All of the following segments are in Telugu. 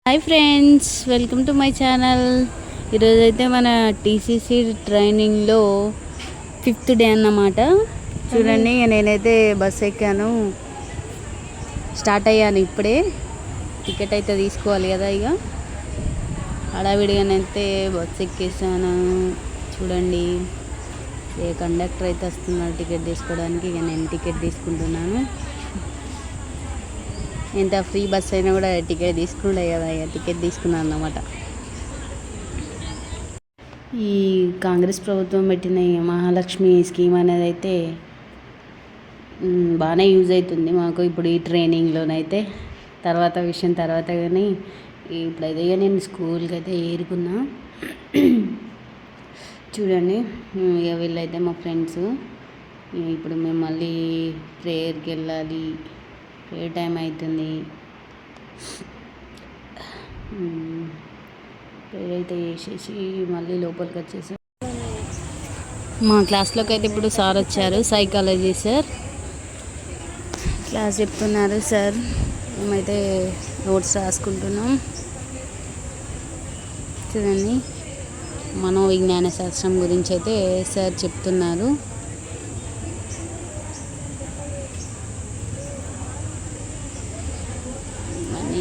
Hi friends, welcome to my channel. ఈరోజైతే మన టీసీసీ ట్రైనింగ్లో 5th డే అన్నమాట. చూడండి, నేనైతే బస్ ఎక్కాను, స్టార్ట్ అయ్యాను. ఇప్పుడే టికెట్ అయితే తీసుకోవాలి కదా. ఇక హడావిడిగానైతే బస్ ఎక్కేసాను. చూడండి, ఏ కండక్టర్ అయితే వస్తున్నాడు టికెట్ తీసుకోవడానికి. ఇక నేను టికెట్ తీసుకుంటున్నాను. ఎంత ఫ్రీ బస్ అయినా కూడా టికెట్ తీసుకుంటే కదా, ఇక టికెట్ తీసుకున్నాను అన్నమాట. ఈ కాంగ్రెస్ ప్రభుత్వం పెట్టిన ఈ మహాలక్ష్మి స్కీమ్ అనేది అయితే బాగానే యూజ్ అవుతుంది మాకు ఇప్పుడు ఈ ట్రైనింగ్లోనైతే. తర్వాత విషయం తర్వాత, కానీ ఇప్పుడైతే నేను స్కూల్కి అయితే ఏరుకున్నా. చూడండి, ఇక వీళ్ళైతే మా ఫ్రెండ్స్. ఇప్పుడు మేము మళ్ళీ ప్రేయర్కి వెళ్ళాలి, ప్రేయర్ టైం అవుతుంది. ప్రేయర్ అయితే చేసేసి మళ్ళీ లోపలికి వచ్చేసాం. మా క్లాస్లోకి అయితే ఇప్పుడు సార్ వచ్చారు, సైకాలజీ సార్ క్లాస్ చెప్తున్నారు. సార్ మేమైతే నోట్స్ రాసుకుంటున్నాం. చూడండి, మనోవిజ్ఞాన శాస్త్రం గురించి అయితే సార్ చెప్తున్నారు.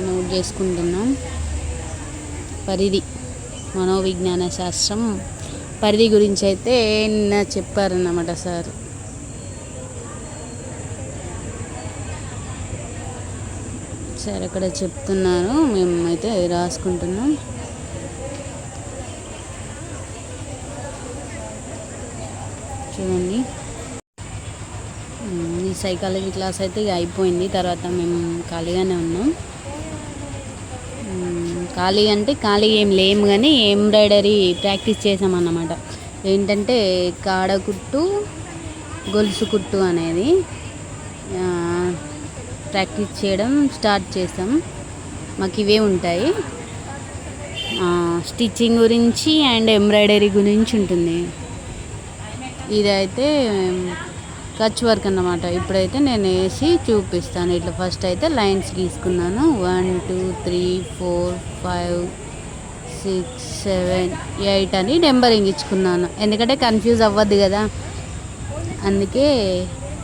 నోట్ చేసుకుంటున్నాం. పరిధి, మనోవిజ్ఞాన శాస్త్రం పరిధి గురించి అయితే నిన్న చెప్పారన్నమాట సార్. సార్ అక్కడ చెప్తున్నారు, మేమైతే రాసుకుంటున్నాం. చూడండి, ఈ సైకాలజీ క్లాస్ అయితే ఇక అయిపోయింది. తర్వాత మేము ఖాళీగానే ఉన్నాం. ఖాళీ అంటే ఖాళీ ఏం లేము, కానీ ఎంబ్రాయిడరీ ప్రాక్టీస్ చేసామన్నమాట. ఏంటంటే కాడ కుట్టు, గొలుసు కుట్టు అనేది ప్రాక్టీస్ చేయడం స్టార్ట్ చేసాం. మాకు ఇవే ఉంటాయి, స్టిచ్చింగ్ గురించి అండ్ ఎంబ్రాయిడరీ గురించి ఉంటుంది. ఇదైతే కచ్ వర్క్ అన్నమాట. ఇప్పుడైతే నేను వేసి చూపిస్తాను. ఇట్లా ఫస్ట్ అయితే లైన్స్ గీసుకున్నాను. 1 2 3 4 5 6 7 8 అని నెంబరింగ్ ఇచ్చుకున్నాను, ఎందుకంటే కన్ఫ్యూజ్ అవ్వద్దు కదా. అందుకే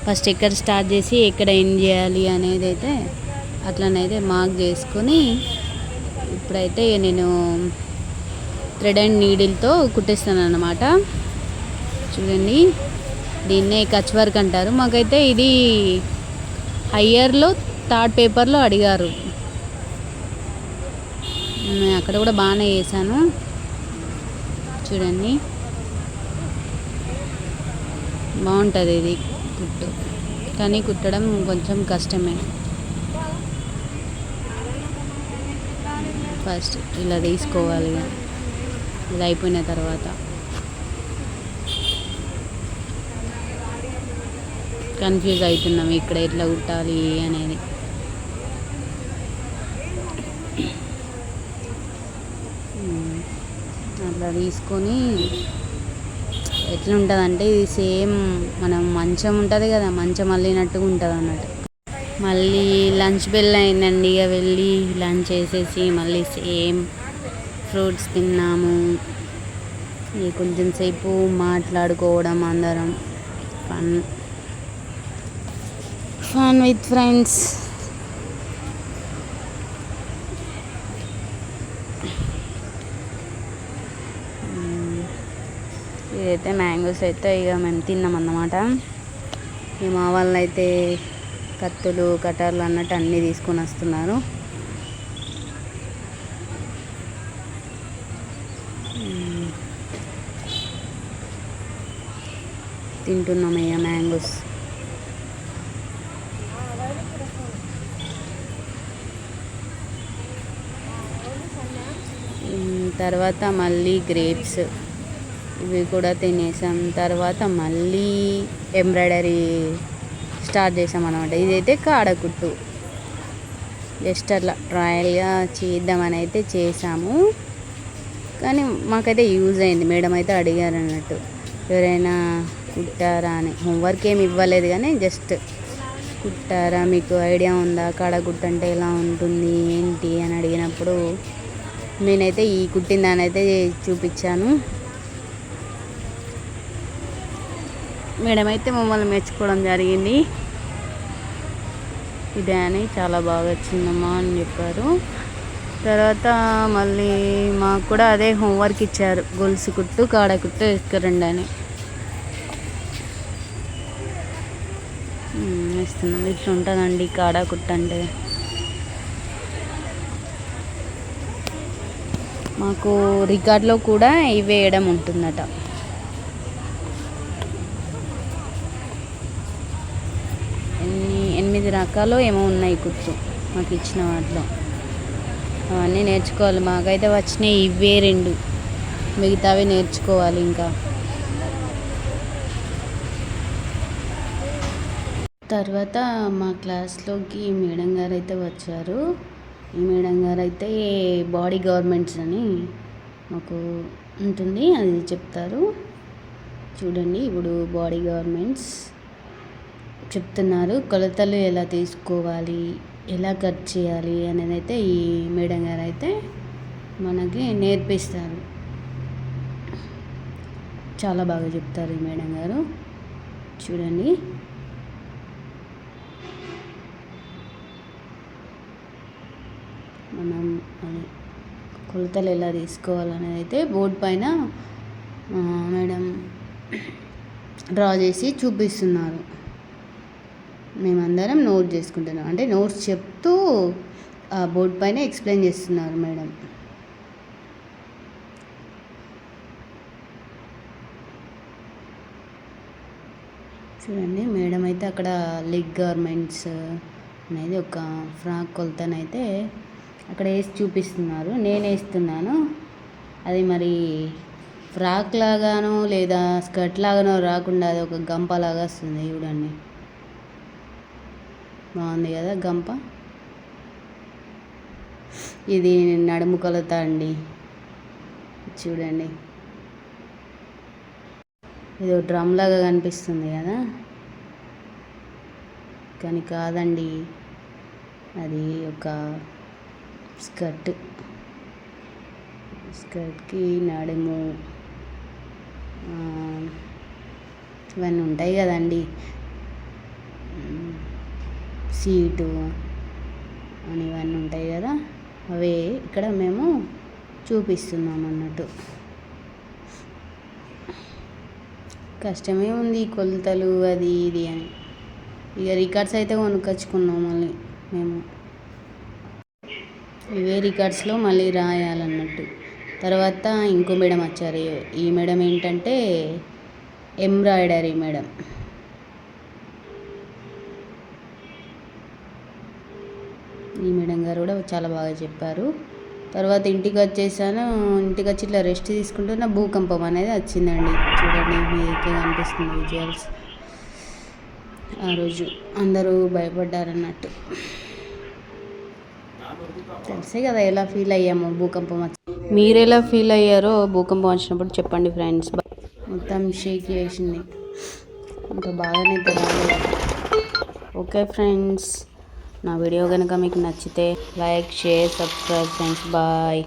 ఫస్ట్ ఎక్కడ స్టార్ట్ చేసి ఎక్కడ ఎండ్ చేయాలి అనేది అయితే అట్లనైతే మార్క్ చేసుకొని ఇప్పుడైతే నేను థ్రెడ్ అండ్ నీడిల్తో కుట్టిస్తాను అన్నమాట. చూడండి, దీన్నే కచ్ వర్క్ అంటారు. మాకైతే ఇది హయ్యర్లో 3rd పేపర్లో అడిగారు. అక్కడ కూడా బాగానే చేశాను. చూడండి, బాగుంటుంది ఇది కుట్టు, కానీ కుట్టడం కొంచెం కష్టమే. ఫస్ట్ ఇలా తీసుకోవాలి, ఇది అయిపోయిన తర్వాత కన్ఫ్యూజ్ అవుతున్నాం ఇక్కడ ఎట్లా కుట్టాలి అనేది. అట్లా తీసుకొని ఎట్లా ఉంటుంది అంటే, ఇది సేమ్ మనం మంచం ఉంటుంది కదా, మంచం అల్లినట్టుగా ఉంటుంది అన్నట్టు. మళ్ళీ లంచ్ బెల్ అయిందండి. ఇక వెళ్ళి లంచ్ చేసేసి మళ్ళీ సేమ్ ఫ్రూట్స్ తిన్నాము. ఇక కొంచెం సేపు మాట్లాడుకోవడం, అందరం ఫన్ విత్ ఫ్రెండ్స్. ఇదైతే మ్యాంగోస్ అయితే ఇక మేము తిన్నామన్నమాట. ఇక మా వాళ్ళు అయితే కత్తులు, కటర్లు అన్నట్టు అన్నీ తీసుకొని వస్తున్నారు. తింటున్నామయ్యా మ్యాంగోస్. తర్వాత మళ్ళీ గ్రేప్స్, ఇవి కూడా తినేసాం. తర్వాత మళ్ళీ ఎంబ్రాయిడరీ స్టార్ట్ చేసాం అన్నమాట. ఇదైతే కాడకుట్టు, జస్ట్ అట్లా ట్రయల్గా చేద్దామని అయితే చేసాము. కానీ మాకైతే యూజ్ అయింది. మేడం అయితే అడిగారు అన్నట్టు, ఎవరైనా కుట్టారా అని. హోంవర్క్ ఏమి ఇవ్వలేదు, కానీ జస్ట్ కుట్టారా, మీకు ఐడియా ఉందా కాడ కుట్టంటే ఎలా ఉంటుంది ఏంటి అని అడిగినప్పుడు నేనైతే ఈ కుట్టిన దాని అయితే చూపించాను. మేడం అయితే మమ్మల్ని మెచ్చుకోవడం జరిగింది. ఇదే అని చాలా బాగా వచ్చిందమ్మా అని చెప్పారు. తర్వాత మళ్ళీ మాకు కూడా అదే హోంవర్క్ ఇచ్చారు, గొలుసు కుట్టు కాడ కుట్టు వేసుకురండి అని. వేస్తున్నాం. ఇట్లా ఉంటుందండి కాడ కుట్టు అంటే. మాకు రికార్డులో కూడా ఇవి వేయడం ఉంటుందట. ఎనిమిది రకాలు ఏమో ఉన్నాయి కుట్టు మాకు ఇచ్చిన వాటిలో. అవన్నీ నేర్చుకోవాలి. మాకైతే వచ్చినాయి ఇవే 2, మిగతావి నేర్చుకోవాలి ఇంకా. తర్వాత మా క్లాస్లోకి మేడం గారు అయితే వచ్చారు. ఈ మేడం గారు అయితే బాడీ గార్మెంట్స్ అని మాకు ఉంటుంది, అది చెప్తారు. చూడండి, ఇప్పుడు బాడీ గార్మెంట్స్ చెప్తున్నారు. కొలతలు ఎలా తీసుకోవాలి, ఎలా కట్ చేయాలి అనేది అయితే ఈ మేడం గారు అయితే మనకి నేర్పిస్తారు. చాలా బాగా చెప్తారు ఈ మేడం గారు. చూడండి, మనం అది కొలతలు ఎలా తీసుకోవాలనేది అయితే బోర్డు పైన మేడం డ్రా చేసి చూపిస్తున్నారు. మేమందరం నోట్ చేసుకుంటున్నాం, అంటే నోట్స్ చెప్తూ ఆ బోర్డు పైన ఎక్స్ప్లెయిన్ చేస్తున్నారు మేడం. చూడండి, మేడం అయితే అక్కడ లెగ్ గార్మెంట్స్ అనేది ఒక ఫ్రాక్ కొలతనైతే అక్కడ వేసి చూపిస్తున్నారు. నేను వేస్తున్నాను. అది మరి ఫ్రాక్ లాగానో లేదా స్కర్ట్ లాగానో రాకుండా అది ఒక గంప లాగా వస్తుంది. చూడండి, బాగుంది కదా గంప. ఇది నడుము కొలత అండి. చూడండి, ఇది డ్రమ్ లాగా కనిపిస్తుంది కదా, కానీ కాదండి, అది ఒక స్కర్ట్కి నడుము ఇవన్నీ ఉంటాయి కదండి, సీటు అని ఇవన్నీ ఉంటాయి కదా, అవే ఇక్కడ మేము చూపిస్తున్నాం అన్నట్టు. కష్టమే ఉంది కొలతలు అది ఇది అని. ఇక రికార్డ్స్ అయితే కొనుక్కొచ్చుకున్నాం మళ్ళీ మేము. ఇవే రికార్డ్స్లో మళ్ళీ రాయాలన్నట్టు. తర్వాత ఇంకో మేడం వచ్చారు. ఈ మేడం ఏంటంటే ఎంబ్రాయిడరీ మేడం. ఈ మేడం గారు కూడా చాలా బాగా చెప్పారు. తర్వాత ఇంటికి వచ్చేసాను. ఇంటికి వచ్చి ఇట్లా రెస్ట్ తీసుకుంటున్న భూకంపం అనేది వచ్చిందండి. చూడండి, మీకు కనిపిస్తుంది విజువల్స్. ఆ రోజు అందరూ భయపడ్డారన్నట్టు. తెలిసే కదా ఎలా ఫీల్ అయ్యామో భూకంపం వచ్చి. మీరు ఎలా ఫీల్ అయ్యారో భూకంపం వచ్చినప్పుడు చెప్పండి ఫ్రెండ్స్. మొత్తం షేక్ చేసింది, ఇంకా బాగానే రాలేదు. ఓకే ఫ్రెండ్స్, నా వీడియో కనుక మీకు నచ్చితే like, share, subscribe friends. Bye.